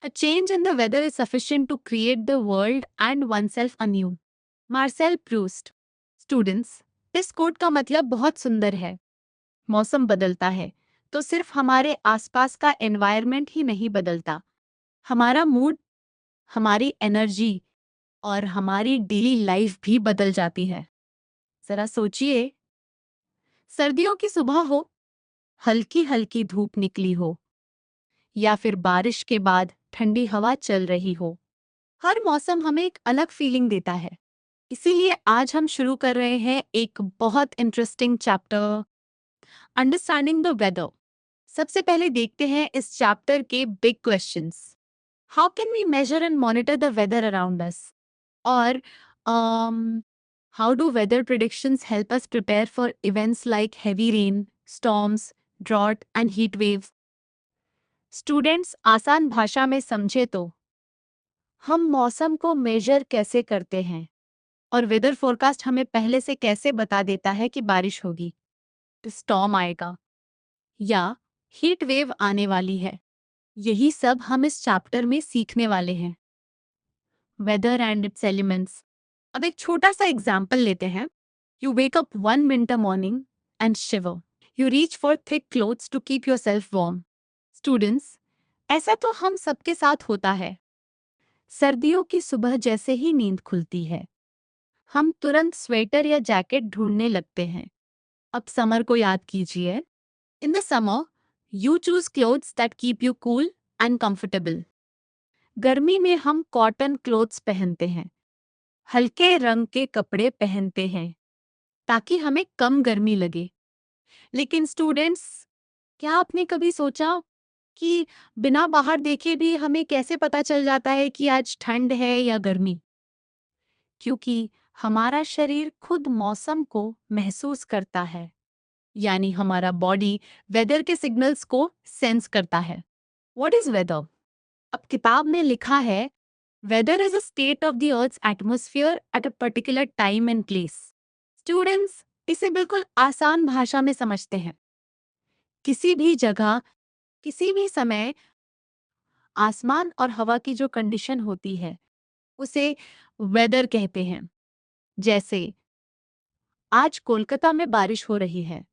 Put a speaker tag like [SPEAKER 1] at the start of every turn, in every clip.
[SPEAKER 1] A change in the weather is sufficient to create the world and oneself anew. Marcel Proust. Students, इस coat का मतलब बहुत सुंदर है। मौसम बदलता है तो सिर्फ हमारे आसपास का एनवायरनमेंट ही नहीं बदलता, हमारा मूड, हमारी एनर्जी और हमारी डेली लाइफ भी बदल जाती है। जरा सोचिए, सर्दियों की सुबह हो, हल्की हल्की धूप निकली हो, या फिर बारिश के बाद ठंडी हवा चल रही हो, हर मौसम हमें एक अलग फीलिंग देता है। इसीलिए आज हम शुरू कर रहे हैं एक बहुत interesting chapter, understanding the weather. सबसे पहले देखते हैं इस चैप्टर के big questions. How can we measure and monitor the weather around us? और how do weather predictions help us prepare for events like heavy rain, storms, drought and heat waves? Students, आसान भाषा में समझे तो हम मौसम को मेजर कैसे करते हैं और वेदर फोरकास्ट हमें पहले से कैसे बता देता है कि बारिश होगी, स्टॉर्म आएगा या हीट वेव आने वाली है। यही सब हम इस चैप्टर में सीखने वाले हैं। Weather and its elements. अब एक छोटा सा एग्जाम्पल लेते हैं। You wake up one winter morning and shiver. You reach for thick clothes to keep yourself warm. Students, ऐसा तो हम सबके साथ होता है। सर्दियों की सुबह जैसे ही नींद खुलती है, हम तुरंत स्वेटर या जैकेट ढूंढने लगते हैं। अब समर को याद कीजिए। In the summer, you choose clothes that keep you cool and comfortable. गर्मी में हम कॉटन क्लोथ्स पहनते हैं, हल्के रंग के कपड़े पहनते हैं ताकि हमें कम गर्मी लगे। लेकिन स्टूडेंट्स, क्या आपने कभी सोचा कि बिना बाहर देखे भी हमें कैसे पता चल जाता है कि आज ठंड है या गर्मी? क्योंकि हमारा शरीर खुद मौसम को महसूस करता है, यानी हमारा बॉडी वेदर के सिग्नल्स को सेंस करता है। What is weather? अब किताब में लिखा है, weather is a state of the earth's atmosphere at a particular time and place. Students, इसे बिल्कुल आसान भाषा में समझते हैं। किसी भी जगह, किसी भी समय आसमान और हवा की जो कंडीशन होती है उसे वेदर कहते हैं। जैसे आज कोलकाता में बारिश हो रही है,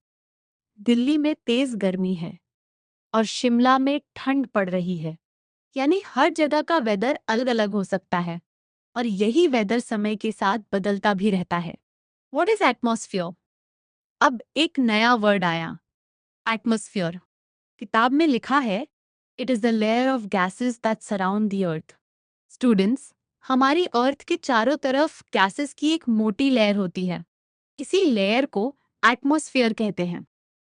[SPEAKER 1] दिल्ली में तेज गर्मी है और शिमला में ठंड पड़ रही है। यानी हर जगह का वेदर अलग अलग हो सकता है और यही वेदर समय के साथ बदलता भी रहता है। What is atmosphere? अब एक नया वर्ड आया, एटमॉस्फेयर। किताब में लिखा है, it is the layer of gases that surround the earth. Students, हमारी अर्थ के चारों तरफ गैसेस की एक मोटी लेयर होती है। इसी लेयर को एटमॉस्फेयर कहते हैं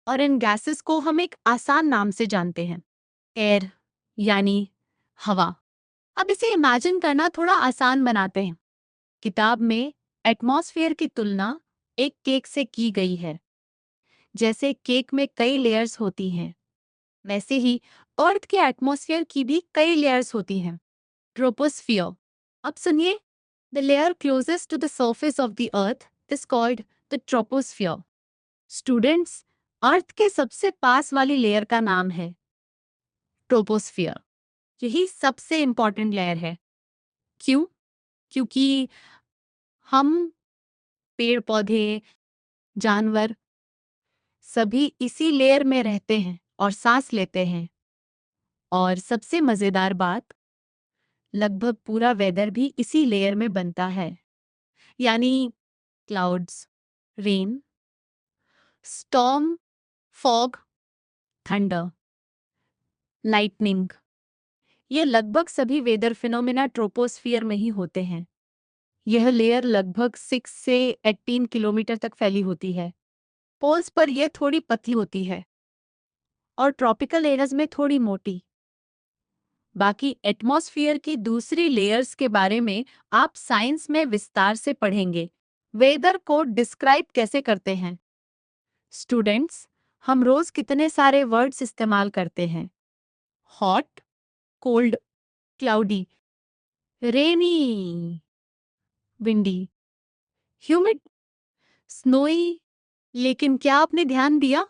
[SPEAKER 1] और इन गैसेस को हम एक आसान नाम से जानते हैं, एयर, यानी हवा। अब इसे इमेजिन करना थोड़ा आसान बनाते हैं। किताब में एटमॉस्फेयर की तुलना एक केक से की गई है। जैसे केक में कई लेयर्स होती हैं, वैसे ही अर्थ के एटमॉस्फेयर की भी कई लेयर्स होती हैं। ट्रोपोस्फियर। अब सुनिए, the layer closest to the surface of the earth is called the troposphere. Students, earth के सबसे पास वाली लेयर का नाम है ट्रोपोस्फियर। यही सबसे इंपॉर्टेंट लेयर है। क्यों? क्योंकि हम, पेड़ पौधे, जानवर सभी इसी लेयर में रहते हैं और सांस लेते हैं। और सबसे मजेदार बात, लगभग पूरा वेदर भी इसी लेयर में बनता है। यानी clouds, rain, storm, fog, thunder, lightning, ये लगभग सभी वेदर फिनोमिना ट्रोपोस्फियर में ही होते हैं। यह लेयर लगभग 6 से 18 किलोमीटर तक फैली होती है। पोल्स पर यह थोड़ी पतली होती है और ट्रॉपिकल एरियाज में थोड़ी मोटी। बाकी एटमॉस्फेयर की दूसरी लेयर्स के बारे में आप साइंस में विस्तार से पढ़ेंगे। वेदर को डिस्क्राइब कैसे करते हैं? स्टूडेंट्स, हम रोज कितने सारे वर्ड्स इस्तेमाल करते हैं। हॉट, कोल्ड, क्लाउडी, रेनी, विंडी, ह्यूमिड, स्नोई। लेकिन क्या आपने ध्यान दिया,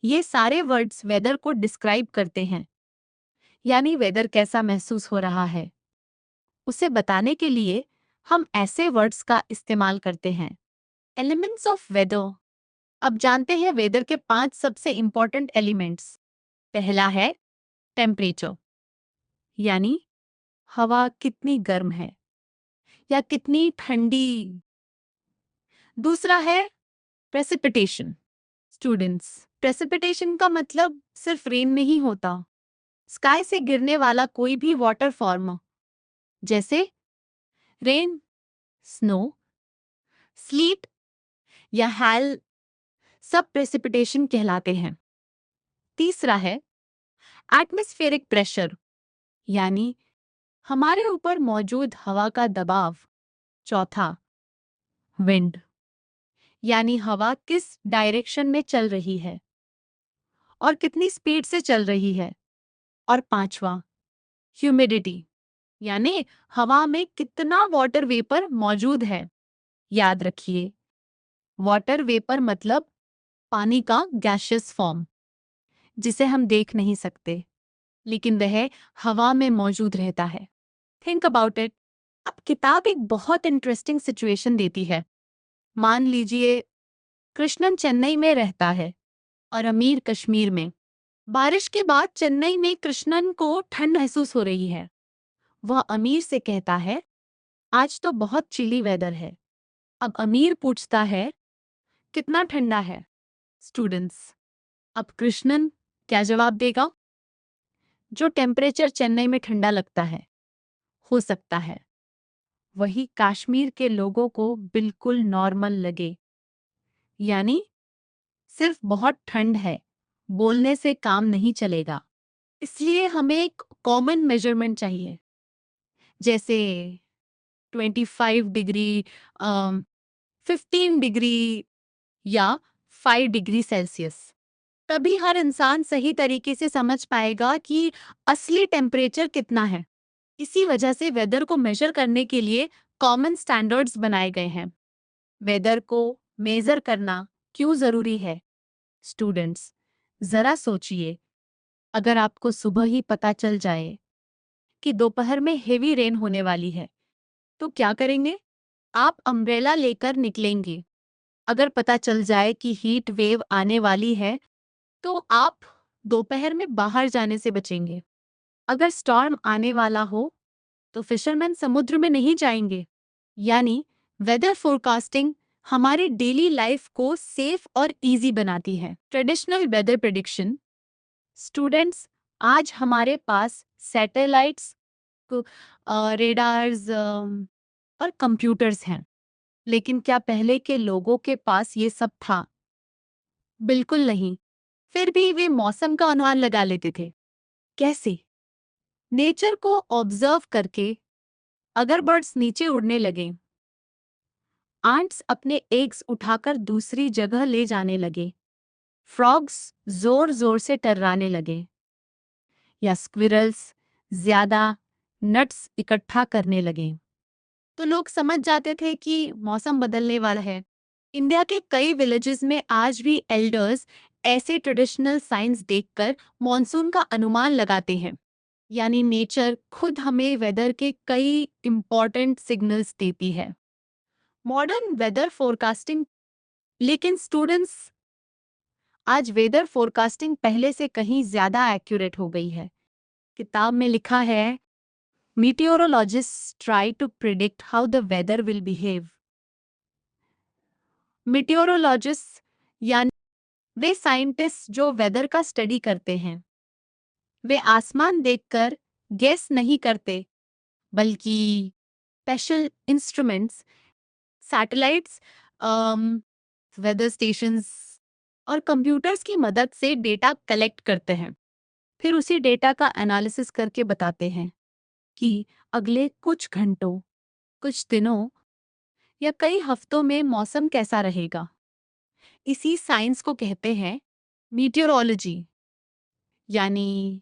[SPEAKER 1] ये सारे वर्ड्स वेदर को डिस्क्राइब करते हैं। यानी वेदर कैसा महसूस हो रहा है उसे बताने के लिए हम ऐसे वर्ड्स का इस्तेमाल करते हैं। Elements of weather. अब जानते हैं वेदर के 5 सबसे इंपॉर्टेंट एलिमेंट्स। पहला है टेम्परेचर, यानी हवा कितनी गर्म है या कितनी ठंडी। दूसरा है प्रेसिपिटेशन। स्टूडेंट्स, प्रेसिपिटेशन का मतलब सिर्फ रेन नहीं होता। स्काई से गिरने वाला कोई भी वाटर फॉर्म, जैसे रेन, स्नो, स्लीट या हैल, सब प्रेसिपिटेशन कहलाते हैं। तीसरा है एटमॉस्फेरिक प्रेशर, यानी हमारे ऊपर मौजूद हवा का दबाव। चौथा विंड, यानी हवा किस डायरेक्शन में चल रही है और कितनी स्पीड से चल रही है। और पांचवा ह्यूमिडिटी, यानी हवा में कितना वाटर वेपर मौजूद है। याद रखिए, वाटर वेपर मतलब पानी का गैसियस फॉर्म, जिसे हम देख नहीं सकते लेकिन वह हवा में मौजूद रहता है। Think about it. अब किताब एक बहुत इंटरेस्टिंग सिचुएशन देती है। मान लीजिए कृष्णन चेन्नई में रहता है और अमीर कश्मीर में। बारिश के बाद चेन्नई में कृष्णन को ठंड महसूस हो रही है। वह अमीर से कहता है, आज तो बहुत चिली वेदर है। अब अमीर पूछता है, कितना ठंडा है? स्टूडेंट्स, अब कृष्णन क्या जवाब देगा? जो टेम्परेचर चेन्नई में ठंडा लगता है, हो सकता है वही कश्मीर के लोगों को बिल्कुल नॉर्मल लगे। यानी सिर्फ बहुत ठंड है बोलने से काम नहीं चलेगा। इसलिए हमें एक कॉमन मेजरमेंट चाहिए, जैसे 25 डिग्री, 15 डिग्री या 5 डिग्री सेल्सियस। तभी हर इंसान सही तरीके से समझ पाएगा कि असली टेम्परेचर कितना है। इसी वजह से वेदर को मेजर करने के लिए कॉमन स्टैंडर्ड्स बनाए गए हैं। वेदर को मेजर करना क्यों जरूरी है? स्टूडेंट्स, जरा सोचिए, अगर आपको सुबह ही पता चल जाए कि दोपहर में हेवी रेन होने वाली है, तो क्या करेंगे? आप अम्ब्रेला लेकर निकलेंगे। अगर पता चल जाए कि हीट वेव आने वाली है, तो आप दोपहर में बाहर जाने से बचेंगे। अगर स्टॉर्म आने वाला हो, तो फिशरमैन समुद्र में नहीं जाएंगे। यानी वेदर फोरकास्टिंग हमारी डेली लाइफ को सेफ और इजी बनाती है। Traditional weather prediction. स्टूडेंट्स, आज हमारे पास सैटेलाइट्स, रेडार्स और कंप्यूटर्स हैं, लेकिन क्या पहले के लोगों के पास ये सब था? बिल्कुल नहीं। फिर भी वे मौसम का अनुमान लगा लेते थे। कैसे? नेचर को ऑब्जर्व करके। अगर बर्ड्स नीचे उड़ने लगे, आंट्स अपने एग्स उठाकर दूसरी जगह ले जाने लगे, फ्रॉग्स जोर जोर से टर्राने लगे, या स्क्विरल्स ज्यादा नट्स इकट्ठा करने लगे, तो लोग समझ जाते थे कि मौसम बदलने वाला है। इंडिया के कई विलेजेस में आज भी एल्डर्स ऐसे ट्रेडिशनल साइंस देखकर मॉनसून का अनुमान लगाते हैं। यानी नेचर खुद हमें वेदर के कई इंपॉर्टेंट सिग्नल्स देती है। Modern weather forecasting. लेकिन स्टूडेंट्स, आज वेदर फोरकास्टिंग पहले से कहीं ज्यादा एक्यूरेट हो गई है। किताब में लिखा है, meteorologist try to predict how the weather will behave. Meteorologist यानी वे साइंटिस्ट जो वेदर का स्टडी करते हैं। वे आसमान देखकर गेस नहीं करते, बल्कि special instruments, satellites, weather stations और कंप्यूटर्स की मदद से डेटा कलेक्ट करते हैं। फिर उसी डेटा का एनालिसिस करके बताते हैं कि अगले कुछ घंटों, कुछ दिनों या कई हफ्तों में मौसम कैसा रहेगा। इसी साइंस को कहते हैं मीटियोरोलॉजी, यानी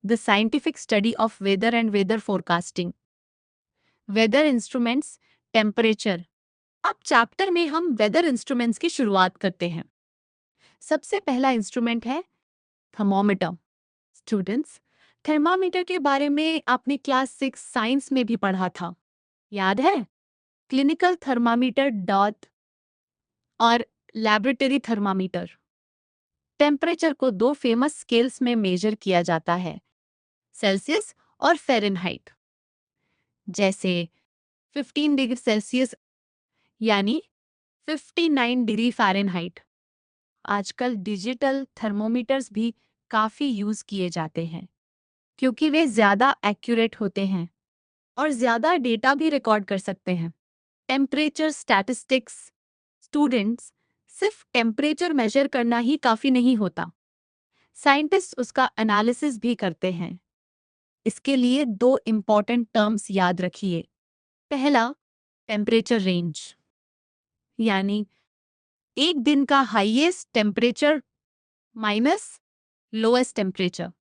[SPEAKER 1] the scientific study of weather and weather forecasting. Weather instruments, temperature. अब चैप्टर में हम वेदर इंस्ट्रूमेंट्स की शुरुआत करते हैं। सबसे पहला इंस्ट्रूमेंट है थर्मोमीटर। स्टूडेंट्स, थर्मामीटर के बारे में आपने क्लास 6 साइंस में भी पढ़ा था, याद है? क्लिनिकल थर्मामीटर डॉट और लैबोरेटरी थर्मामीटर। टेम्परेचर को दो फेमस स्केल्स में मेजर किया जाता है, सेल्सियस और फ़ारेनहाइट। जैसे 15 डिग्री सेल्सियस यानी 59 डिग्री फ़ारेनहाइट। आजकल डिजिटल थर्मोमीटर्स भी काफ़ी यूज़ किए जाते हैं क्योंकि वे ज़्यादा एक्यूरेट होते हैं और ज़्यादा डेटा भी रिकॉर्ड कर सकते हैं। Temperature statistics. स्टूडेंट्स, सिर्फ टेम्परेचर मेजर करना ही काफ़ी नहीं होता, साइंटिस्ट उसका एनालिसिस भी करते हैं। इसके लिए दो इम्पॉर्टेंट टर्म्स याद रखिए। पहला, टेम्परेचर रेंज, यानी एक दिन का highest temperature minus lowest temperature.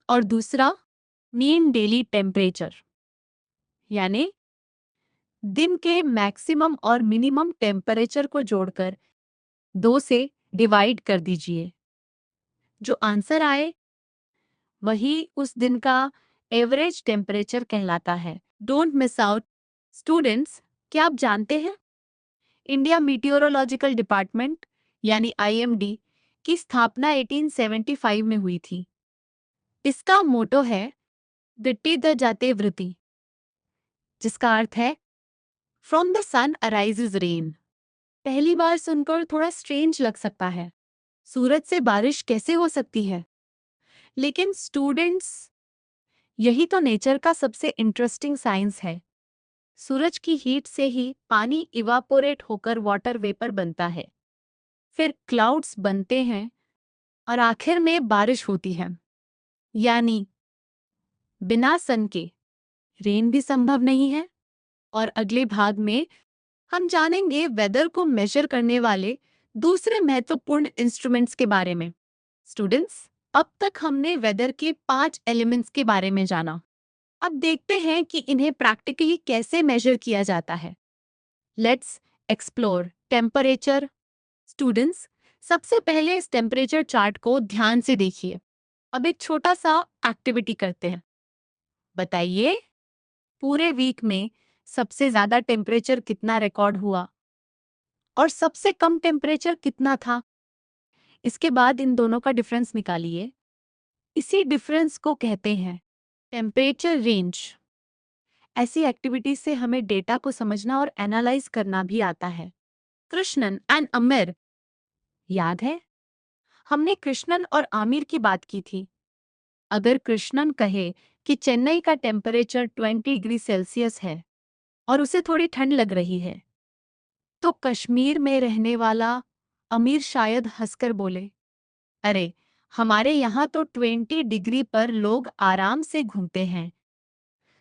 [SPEAKER 1] और दूसरा, मीन डेली टेम्परेचर, यानी दिन के मैक्सिमम और मिनिमम टेम्परेचर को जोड़कर 2 से डिवाइड कर दीजिए। जो आंसर आए वही उस दिन का एवरेज टेम्परेचर कहलाता है। Don't miss out. स्टूडेंट्स, क्या आप जानते हैं इंडिया मीटियोरोलॉजिकल डिपार्टमेंट यानी आईएमडी की स्थापना 1875 में हुई थी। इसका मोटो है दिट्टी द जाते वृत्ति, जिसका अर्थ है from the sun arises rain. पहली बार सुनकर थोड़ा स्ट्रेंज लग सकता है, सूरज से बारिश कैसे हो सकती है? लेकिन स्टूडेंट्स, यही तो नेचर का सबसे इंटरेस्टिंग साइंस है। सूरज की हीट से ही पानी इवापोरेट होकर वाटर वेपर बनता है, फिर क्लाउड्स बनते हैं और आखिर में बारिश होती है। यानी बिना सन के रेन भी संभव नहीं है। और अगले भाग में हम जानेंगे वेदर को मेजर करने वाले दूसरे महत्वपूर्ण इंस्ट्रूमेंट्स के बारे में। स्टूडेंट्स, अब तक हमने वेदर के 5 एलिमेंट्स के बारे में जाना। अब देखते हैं कि इन्हें प्रैक्टिकली कैसे मेजर किया जाता है। Let's explore temperature. स्टूडेंट्स, सबसे पहले इस टेम्परेचर चार्ट को ध्यान से देखिए। अब एक छोटा सा एक्टिविटी करते हैं। बताइए, पूरे वीक में सबसे ज्यादा टेम्परेचर कितना रिकॉर्ड हुआ और सबसे कम टेम्परेचर कितना था? इसके बाद इन दोनों का डिफरेंस निकालिए। इसी डिफरेंस को कहते हैं टेम्परेचर रेंज। ऐसी एक्टिविटीज से हमें डेटा को समझना और एनालाइज करना भी आता है। कृष्णन एंड आमिर, याद है हमने कृष्णन और आमिर की बात की थी। अगर कृष्णन कहे कि चेन्नई का टेम्परेचर 20 डिग्री सेल्सियस है और उसे थोड़ी ठंड लग रही है, तो कश्मीर में रहने वाला आमिर शायद हंसकर बोले, अरे हमारे यहाँ तो 20 डिग्री पर लोग आराम से घूमते हैं।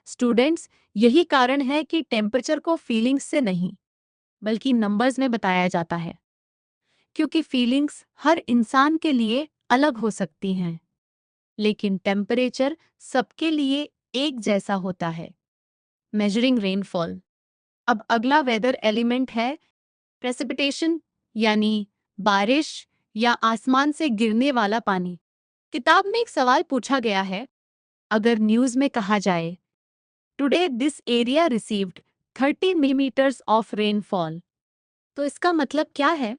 [SPEAKER 1] स्टूडेंट्स, यही कारण है कि टेम्परेचर को फीलिंग्स से नहीं बल्कि नंबर्स में बताया जाता है, क्योंकि फीलिंग्स हर इंसान के लिए अलग हो सकती हैं, लेकिन टेम्परेचर सबके लिए एक जैसा होता है। Measuring rainfall. अब अगला वेदर एलिमेंट है प्रेसिपिटेशन, यानी बारिश या आसमान से गिरने वाला पानी। किताब में एक सवाल पूछा गया है, अगर न्यूज में कहा जाए today this area received 30 millimetres of rainfall, तो इसका मतलब क्या है?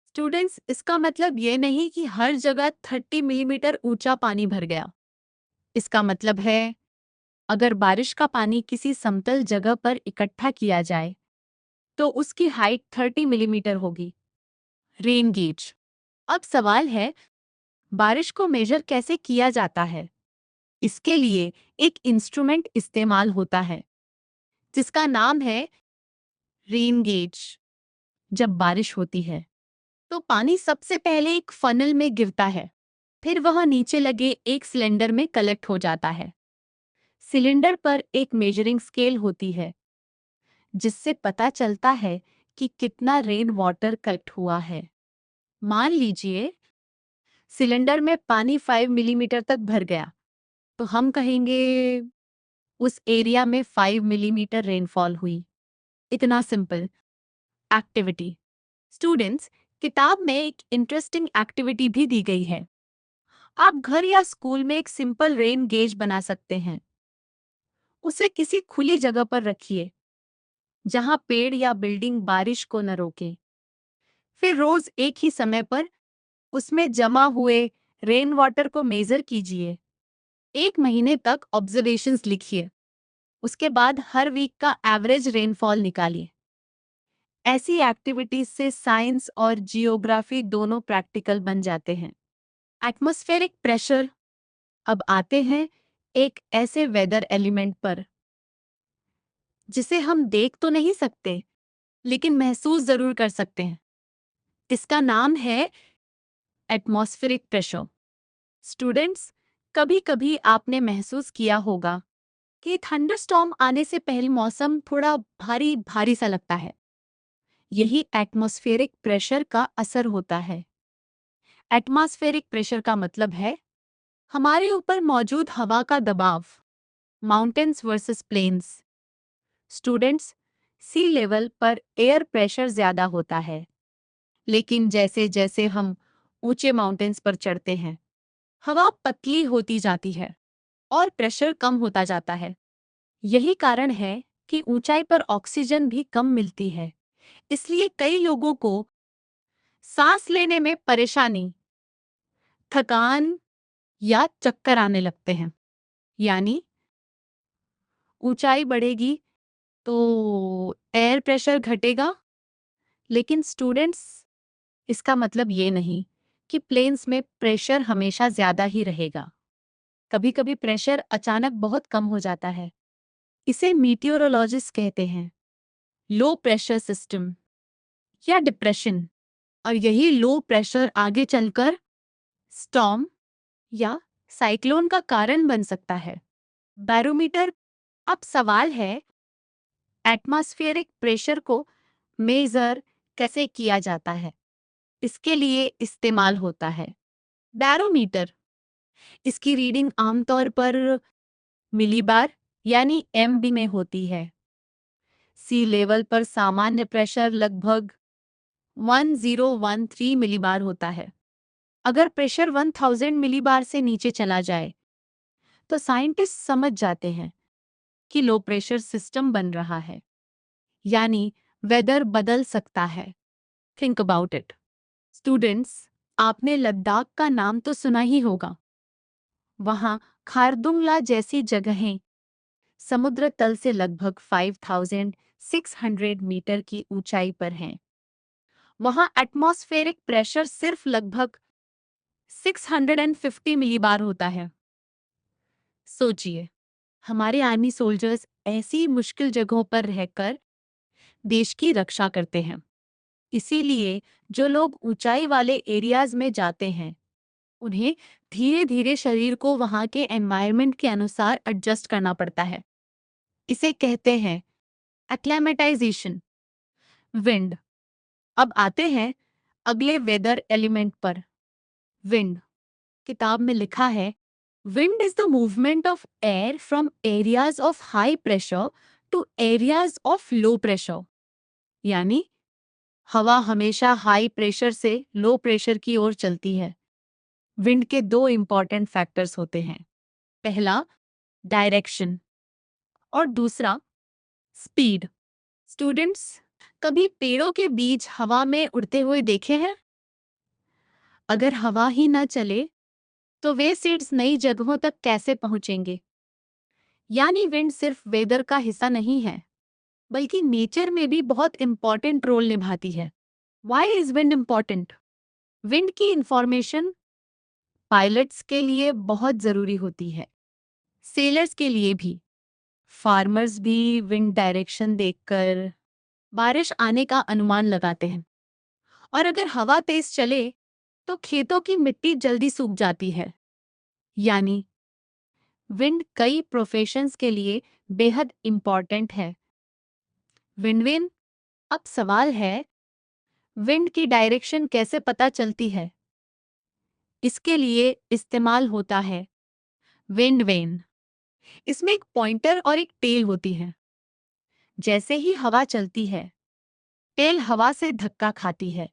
[SPEAKER 1] स्टूडेंट्स, इसका मतलब ये नहीं कि हर जगह 30 मिलीमीटर ऊंचा पानी भर गया। इसका मतलब है अगर बारिश का पानी किसी समतल जगह पर इकट्ठा किया जाए तो उसकी हाइट 30 मिलीमीटर होगी। Rain gauge. अब सवाल है, बारिश को मेजर कैसे किया जाता है? इसके लिए एक इंस्ट्रूमेंट इस्तेमाल होता है जिसका नाम है रेन गेज। जब बारिश होती है तो पानी सबसे पहले एक फनल में गिरता है, फिर वह नीचे लगे एक सिलेंडर में कलेक्ट हो जाता है। सिलेंडर पर एक मेजरिंग स्केल होती है जिससे पता चलता है कि कितना रेन वाटर कलेक्ट हुआ है। मान लीजिए सिलेंडर में पानी 5 मिलीमीटर तक भर गया, तो हम कहेंगे उस एरिया में 5 मिलीमीटर रेनफॉल हुई। इतना सिंपल। एक्टिविटी। स्टूडेंट्स, किताब में एक इंटरेस्टिंग एक्टिविटी भी दी गई है। आप घर या स्कूल में एक सिंपल रेन गेज बना सकते हैं। उसे किसी खुली जगह पर रखिए जहां पेड़ या बिल्डिंग बारिश को न रोके। फिर रोज एक ही समय पर उसमें जमा हुए रेन वाटर को मेजर कीजिए। 1 महीने तक ऑब्जर्वेशंस लिखिए। उसके बाद हर वीक का एवरेज रेनफॉल निकालिए। ऐसी एक्टिविटीज से साइंस और जियोग्राफी दोनों प्रैक्टिकल बन जाते हैं। Atmospheric pressure. अब आते हैं एक ऐसे वेदर एलिमेंट पर जिसे हम देख तो नहीं सकते, लेकिन महसूस जरूर कर सकते हैं। इसका नाम है एटमॉस्फेरिक प्रेशर। स्टूडेंट्स, कभी कभी आपने महसूस किया होगा कि थंडरस्टॉर्म आने से पहले मौसम थोड़ा भारी भारी सा लगता है। यही एटमॉस्फेरिक प्रेशर का असर होता है। एटमॉस्फेरिक प्रेशर का मतलब है हमारे ऊपर मौजूद हवा का दबाव। Mountains versus plains. Students, sea level पर एयर प्रेशर ज्यादा होता है, लेकिन जैसे जैसे हम ऊंचे माउंटेन्स पर चढ़ते हैं, हवा पतली होती जाती है और प्रेशर कम होता जाता है। यही कारण है कि ऊंचाई पर ऑक्सीजन भी कम मिलती है। इसलिए कई लोगों को सांस लेने में परेशानी, थकान या चक्कर आने लगते हैं। यानी ऊंचाई बढ़ेगी तो एयर प्रेशर घटेगा। लेकिन स्टूडेंट्स, इसका मतलब ये नहीं कि प्लेन्स में प्रेशर हमेशा ज्यादा ही रहेगा। कभी कभी प्रेशर अचानक बहुत कम हो जाता है। इसे मीटियोरोलॉजिस्ट कहते हैं लो प्रेशर सिस्टम या डिप्रेशन। और यही लो प्रेशर आगे चलकर स्टॉर्म या साइक्लोन का कारण बन सकता है। बैरोमीटर। अब सवाल है, एटमॉस्फेरिक प्रेशर को मेजर कैसे किया जाता है? इसके लिए इस्तेमाल होता है बैरोमीटर। इसकी रीडिंग आमतौर पर मिलीबार यानी एमबी में होती है। सी लेवल पर सामान्य प्रेशर लगभग 1013 मिलीबार होता है। अगर प्रेशर 1000 मिलीबार से नीचे चला जाए तो साइंटिस्ट समझ जाते हैं कि लो प्रेशर सिस्टम बन रहा है, यानी वेदर बदल सकता है। Think about it. स्टूडेंट्स, आपने लद्दाख का नाम तो सुना ही होगा। वहां खारदुंगला जैसी जगहें समुद्र तल से लगभग 5600 मीटर की ऊंचाई पर हैं। वहां एटमॉस्फेरिक प्रेशर सिर्फ लगभग 650 मिलीबार होता है। सोचिए, हमारे आर्मी सोल्जर्स ऐसी मुश्किल जगहों पर रहकर देश की रक्षा करते हैं। इसीलिए जो लोग ऊंचाई वाले एरियाज में जाते हैं, उन्हें धीरे धीरे शरीर को वहां के एनवायरनमेंट के अनुसार एडजस्ट करना पड़ता है। इसे कहते हैं एक्लेमेटाइजेशन। विंड। अब आते हैं अगले वेदर एलिमेंट पर, विंड। किताब में लिखा है wind is the movement of air from areas of high pressure to areas of low pressure. यानी हवा हमेशा हाई प्रेशर से लो प्रेशर की ओर चलती है। विंड के दो इंपॉर्टेंट फैक्टर्स होते हैं। पहला डायरेक्शन और दूसरा स्पीड। स्टूडेंट्स, कभी पेड़ों के बीच हवा में उड़ते हुए देखे हैं? अगर हवा ही न चले तो वे सीड्स नई जगहों तक कैसे पहुंचेंगे? यानी विंड सिर्फ वेदर का हिस्सा नहीं है, बल्कि नेचर में भी बहुत इंपॉर्टेंट रोल निभाती है। Why is wind important? Wind की इंफॉर्मेशन पायलट्स के लिए बहुत जरूरी होती है, सेलर्स के लिए भी। फार्मर्स भी विंड डायरेक्शन देखकर बारिश आने का अनुमान लगाते हैं। और अगर हवा तेज चले तो खेतों की मिट्टी जल्दी सूख जाती है। यानी विंड कई प्रोफेशंस के लिए बेहद इंपॉर्टेंट है। विंडवेन। अब सवाल है, विंड की डायरेक्शन कैसे पता चलती है? इसके लिए इस्तेमाल होता है विंड वेन। इसमें एक पॉइंटर और एक टेल होती है। जैसे ही हवा चलती है, टेल हवा से धक्का खाती है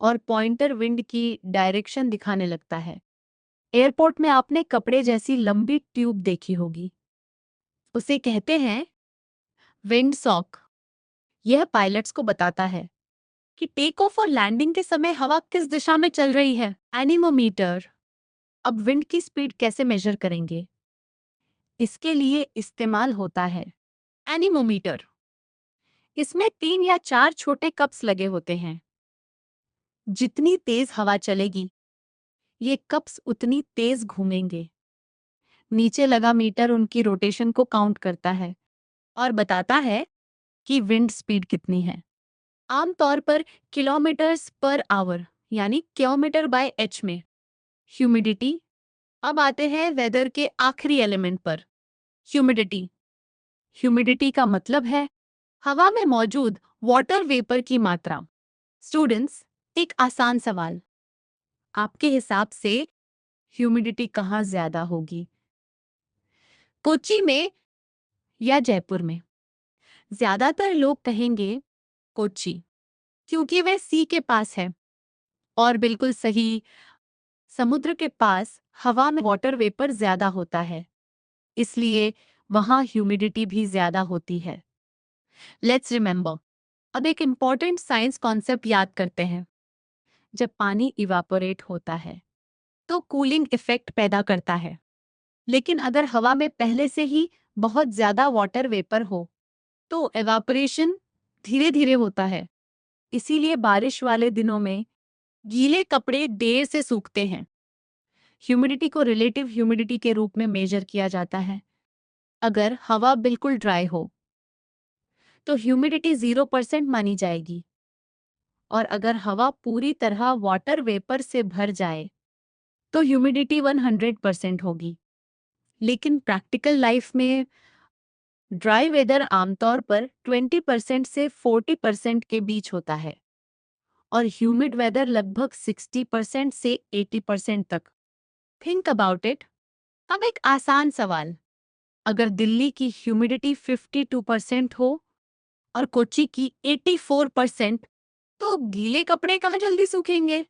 [SPEAKER 1] और पॉइंटर विंड की डायरेक्शन दिखाने लगता है। एयरपोर्ट में आपने कपड़े जैसी लंबी ट्यूब देखी होगी, उसे कहते हैं विंड सॉक। यह पायलट्स को बताता है कि टेक ऑफ और लैंडिंग के समय हवा किस दिशा में चल रही है। एनीमोमीटर। अब विंड की स्पीड कैसे मेजर करेंगे? इसके लिए इस्तेमाल होता है एनीमोमीटर। इसमें 3 या 4 छोटे कप्स लगे होते हैं। जितनी तेज हवा चलेगी, ये कप्स उतनी तेज घूमेंगे। नीचे लगा मीटर उनकी रोटेशन को काउंट करता है और बताता है कि विंड स्पीड कितनी है। आमतौर पर किलोमीटर्स पर आवर यानी किलोमीटर बाय एच में। ह्यूमिडिटी। अब आते हैं वेदर के आखिरी एलिमेंट पर, ह्यूमिडिटी। ह्यूमिडिटी का मतलब है हवा में मौजूद वाटर वेपर की मात्रा। स्टूडेंट्स, एक आसान सवाल, आपके हिसाब से ह्यूमिडिटी कहाँ ज्यादा होगी, कोच्चि में या जयपुर में? ज्यादातर लोग कहेंगे कोच्चि, क्योंकि वह सी के पास है। और बिल्कुल सही, समुद्र के पास हवा में वाटर वेपर ज्यादा होता है, इसलिए वहां ह्यूमिडिटी भी ज्यादा होती है। Let's remember. अब एक इम्पॉर्टेंट साइंस कॉन्सेप्ट याद करते हैं। जब पानी इवापोरेट होता है तो कूलिंग इफेक्ट पैदा करता है, लेकिन अगर हवा में पहले से ही बहुत ज्यादा वाटर वेपर हो तो एवापोरेशन धीरे धीरे होता है। इसीलिए बारिश वाले दिनों में गीले कपड़े देर से सूखते हैं। ह्यूमिडिटी को रिलेटिव ह्यूमिडिटी के रूप में मेजर किया जाता है। अगर हवा बिल्कुल ड्राई हो तो ह्यूमिडिटी 0% मानी जाएगी, और अगर हवा पूरी तरह वाटर वेपर से भर जाए तो ह्यूमिडिटी 100% होगी। लेकिन प्रैक्टिकल लाइफ में ड्राई वेदर आमतौर पर 20% से 40% के बीच होता है और ह्यूमिड वेदर लगभग 60% से 80% तक। Think about it. अब एक आसान सवाल, अगर दिल्ली की ह्यूमिडिटी 52% हो और कोच्चि की 84%, तो गीले कपड़े कहाँ जल्दी सूखेंगे?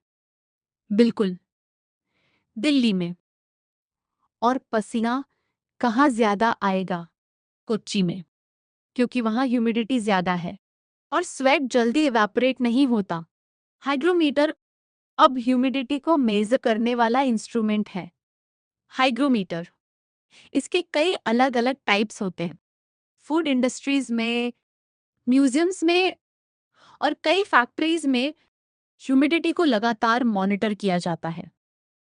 [SPEAKER 1] बिल्कुल, दिल्ली में। और पसीना कहाँ ज्यादा आएगा? कोच्चि में, क्योंकि वहां ह्यूमिडिटी ज्यादा है और स्वेट जल्दी इवेपोरेट नहीं होता। हाइग्रोमीटर अब ह्यूमिडिटी को मेजर करने वाला इंस्ट्रूमेंट है। हाइग्रोमीटर, इसके कई अलग अलग टाइप्स होते हैं। फूड इंडस्ट्रीज में, म्यूजियम्स में और कई फैक्ट्रीज में ह्यूमिडिटी को लगातार मॉनिटर किया जाता है,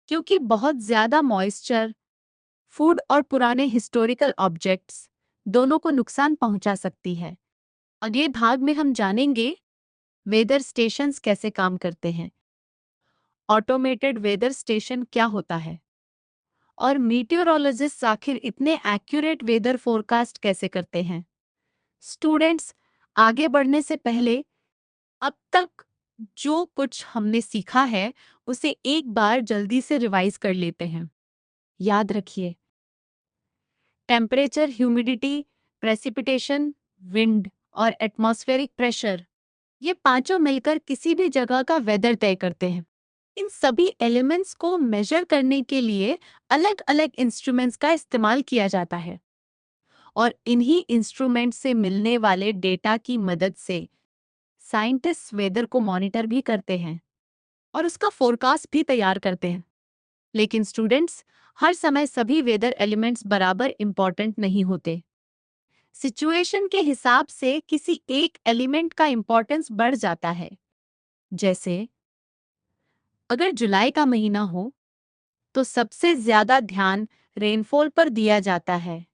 [SPEAKER 1] क्योंकि बहुत ज्यादा मॉइस्चर फूड और पुराने हिस्टोरिकल ऑब्जेक्ट्स दोनों को नुकसान पहुंचा सकती है। अगले भाग में हम जानेंगे वेदर स्टेशंस कैसे काम करते हैं, ऑटोमेटेड वेदर स्टेशन क्या होता है, और मीटियोरोलॉजिस्ट आखिर इतने एक्यूरेट वेदर फोरकास्ट कैसे करते हैं। स्टूडेंट्स, आगे बढ़ने से पहले अब तक जो कुछ हमने सीखा है उसे एक बार जल्दी से रिवाइज कर लेते हैं। याद रखिए, टेम्परेचर, ह्यूमिडिटी, प्रेसिपिटेशन, विंड और एटमॉस्फेरिक प्रेशर, ये पांचों मिलकर किसी भी जगह का वेदर तय करते हैं। इन सभी एलिमेंट्स को मेजर करने के लिए अलग अलग इंस्ट्रूमेंट्स का इस्तेमाल किया जाता है, और इन्हीं इंस्ट्रूमेंट से मिलने वाले डेटा की मदद से साइंटिस्ट वेदर को मॉनिटर भी करते हैं और उसका फोरकास्ट भी तैयार करते हैं। लेकिन स्टूडेंट्स, हर समय सभी वेदर एलिमेंट्स बराबर इंपॉर्टेंट नहीं होते। सिचुएशन के हिसाब से किसी एक एलिमेंट का इंपॉर्टेंस बढ़ जाता है। जैसे अगर जुलाई का महीना हो तो सबसे ज्यादा ध्यान रेनफॉल पर दिया जाता है।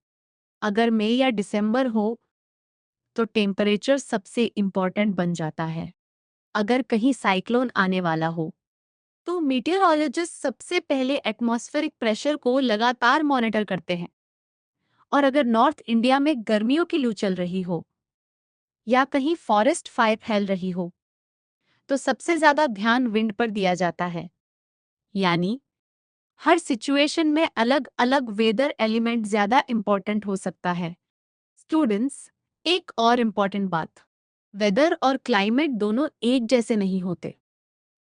[SPEAKER 1] अगर मई या दिसंबर हो तो टेम्परेचर सबसे इम्पोर्टेंट बन जाता है। अगर कहीं साइक्लोन आने वाला हो तो मीटियोरोलॉजिस्ट सबसे पहले एटमॉस्फेरिक प्रेशर को लगातार मॉनिटर करते हैं। और अगर नॉर्थ इंडिया में गर्मियों की लू चल रही हो या कहीं फॉरेस्ट फायर फैल रही हो तो सबसे ज्यादा ध्यान विंड पर दिया जाता है। यानी हर सिचुएशन में अलग अलग वेदर एलिमेंट ज्यादा इंपॉर्टेंट हो सकता है। स्टूडेंट्स, एक और इम्पॉर्टेंट बात, वेदर और क्लाइमेट दोनों एक जैसे नहीं होते।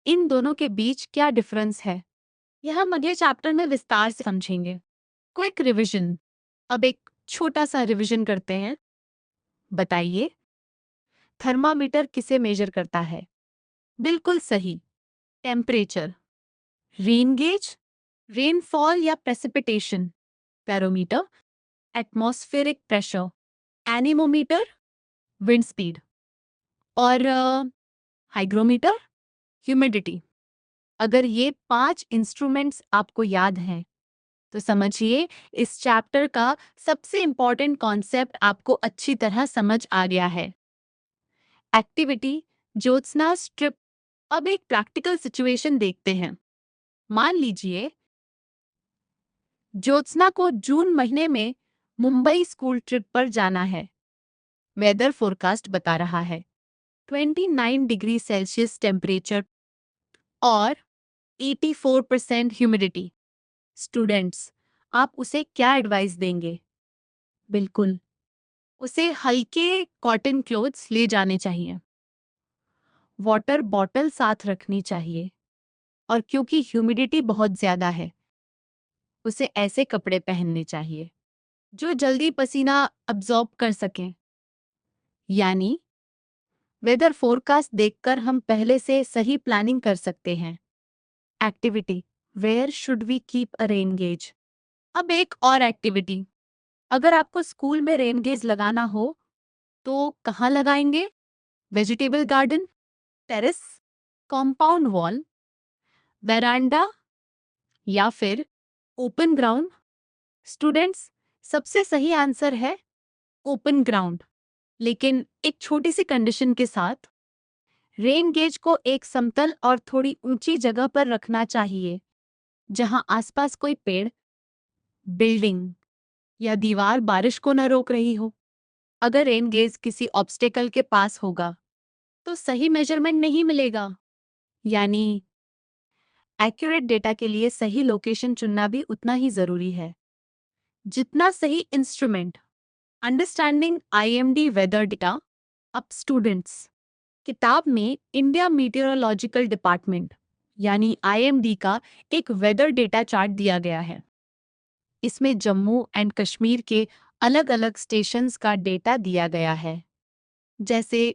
[SPEAKER 1] इन दोनों के बीच क्या डिफरेंस है? यह हम अगले चैप्टर में विस्तार से समझेंगे। Quick revision. अब एक छोटा सा रिवीजन करते हैं। बताइए, थर्मामीटर किसे मेजर करता है? बिल्कुल सही, टेम्परेचर। रेन गेज, रेनफॉल या precipitation. Barometer, atmospheric pressure. Anemometer, wind speed. और हाइग्रोमीटर, ह्यूमिडिटी। अगर ये 5 इंस्ट्रूमेंट्स आपको याद हैं, तो समझिए इस चैप्टर का सबसे इंपॉर्टेंट कॉन्सेप्ट आपको अच्छी तरह समझ आ गया है। Activity Jyotsna strip. अब एक प्रैक्टिकल सिचुएशन देखते हैं। मान लीजिए ज्योत्सना को जून महीने में मुंबई स्कूल ट्रिप पर जाना है। वेदर फोरकास्ट बता रहा है 29 डिग्री सेल्सियस टेम्परेचर और 84% ह्यूमिडिटी। स्टूडेंट्स, आप उसे क्या एडवाइस देंगे? बिल्कुल, उसे हल्के कॉटन क्लोथ्स ले जाने चाहिए। वाटर बॉटल साथ रखनी चाहिए और क्योंकि ह्यूमिडिटी बहुत ज्यादा है, उसे ऐसे कपड़े पहनने चाहिए जो जल्दी पसीना अब्जॉर्ब कर सकें। यानी वेदर फोरकास्ट देखकर हम पहले से सही प्लानिंग कर सकते हैं। Activity, where should we keep a rain gauge? अब एक और एक्टिविटी। अगर आपको स्कूल में रेन गेज लगाना हो तो कहाँ लगाएंगे? Vegetable garden, terrace, compound wall, veranda या फिर ओपन ग्राउंड? स्टूडेंट्स, सबसे सही आंसर है ओपन ग्राउंड, लेकिन एक छोटी सी कंडीशन के साथ। रेन गेज को एक समतल और थोड़ी ऊंची जगह पर रखना चाहिए जहां आसपास कोई पेड़, बिल्डिंग या दीवार बारिश को न रोक रही हो। अगर रेन गेज किसी ऑब्स्टेकल के पास होगा तो सही मेजरमेंट नहीं मिलेगा। यानी एक्यूरेट डेटा के लिए सही लोकेशन चुनना भी उतना ही जरूरी है जितना सही instrument. Understanding IMD weather data. अब स्टूडेंट्स, किताब में इंडिया मीटेरोलॉजिकल डिपार्टमेंट यानी आईएमडी का एक वेदर डेटा चार्ट दिया गया है। इसमें जम्मू एंड कश्मीर के अलग अलग स्टेशंस का डेटा दिया गया है, जैसे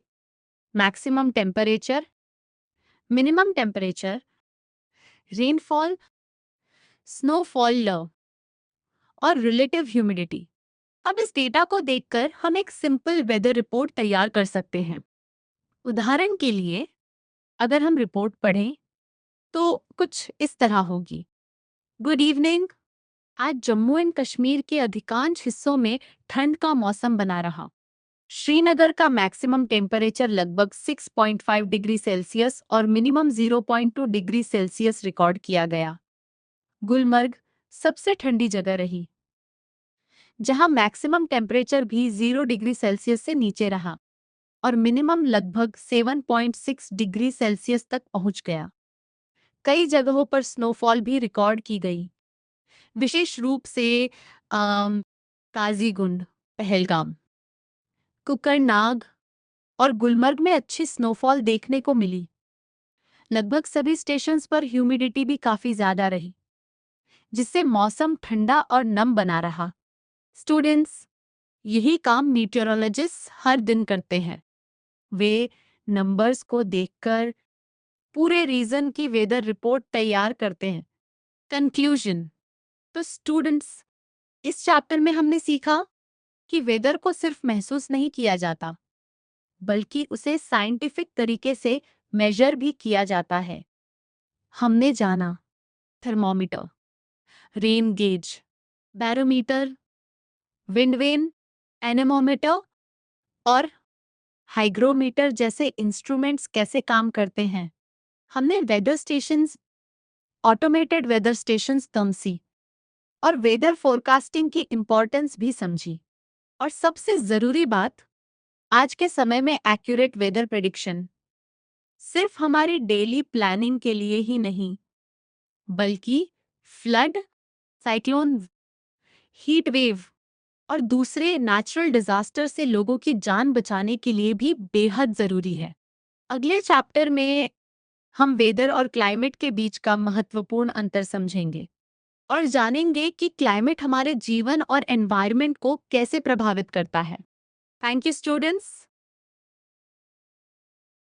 [SPEAKER 1] maximum temperature, minimum temperature, rainfall, snowfall और रिलेटिव ह्यूमिडिटी। अब इस डेटा को देखकर हम एक सिंपल वेदर रिपोर्ट तैयार कर सकते हैं। उदाहरण के लिए, अगर हम रिपोर्ट पढ़ें तो कुछ इस तरह होगी। गुड इवनिंग, आज जम्मू एंड कश्मीर के अधिकांश हिस्सों में ठंड का मौसम बना रहा। श्रीनगर का मैक्सिमम टेम्परेचर लगभग 6.5 डिग्री सेल्सियस और मिनिमम 0.2 डिग्री सेल्सियस रिकॉर्ड किया गया। गुलमर्ग सबसे ठंडी जगह रही, जहां मैक्सिमम टेम्परेचर भी 0 डिग्री सेल्सियस से नीचे रहा और मिनिमम लगभग 7.6 डिग्री सेल्सियस तक पहुंच गया। कई जगहों पर स्नोफॉल भी रिकॉर्ड की गई, विशेष रूप से काजीगुंड, पहलगाम, कुकरनाग और गुलमर्ग में अच्छी स्नोफॉल देखने को मिली। लगभग सभी स्टेशंस पर ह्यूमिडिटी भी काफी ज्यादा रही, जिससे मौसम ठंडा और नम बना रहा। स्टूडेंट्स, यही काम मीटेरोलॉजिस्ट हर दिन करते हैं। वे नंबर्स को देखकर पूरे रीजन की वेदर रिपोर्ट तैयार करते हैं। कंक्लूजन। तो स्टूडेंट्स, इस चैप्टर में हमने सीखा कि वेदर को सिर्फ महसूस नहीं किया जाता, बल्कि उसे साइंटिफिक तरीके से मेजर भी किया जाता है। हमने जाना thermometer, rain gauge, barometer, wind vane, anemometer और हाइग्रोमीटर जैसे इंस्ट्रूमेंट्स कैसे काम करते हैं। हमने weather stations, automated weather stations तमसी और वेदर फोरकास्टिंग की इम्पोर्टेंस भी समझी। और सबसे जरूरी बात, आज के समय में एक्यूरेट वेदर प्रेडिक्शन सिर्फ हमारी डेली प्लानिंग के लिए ही नहीं, बल्कि फ्लड, साइक्लोन, हीट वेव और दूसरे नेचुरल डिजास्टर से लोगों की जान बचाने के लिए भी बेहद जरूरी है। अगले चैप्टर में हम वेदर और क्लाइमेट के बीच का महत्वपूर्ण अंतर समझेंगे और जानेंगे कि क्लाइमेट हमारे जीवन और एनवायरनमेंट को कैसे प्रभावित करता है। Thank you students.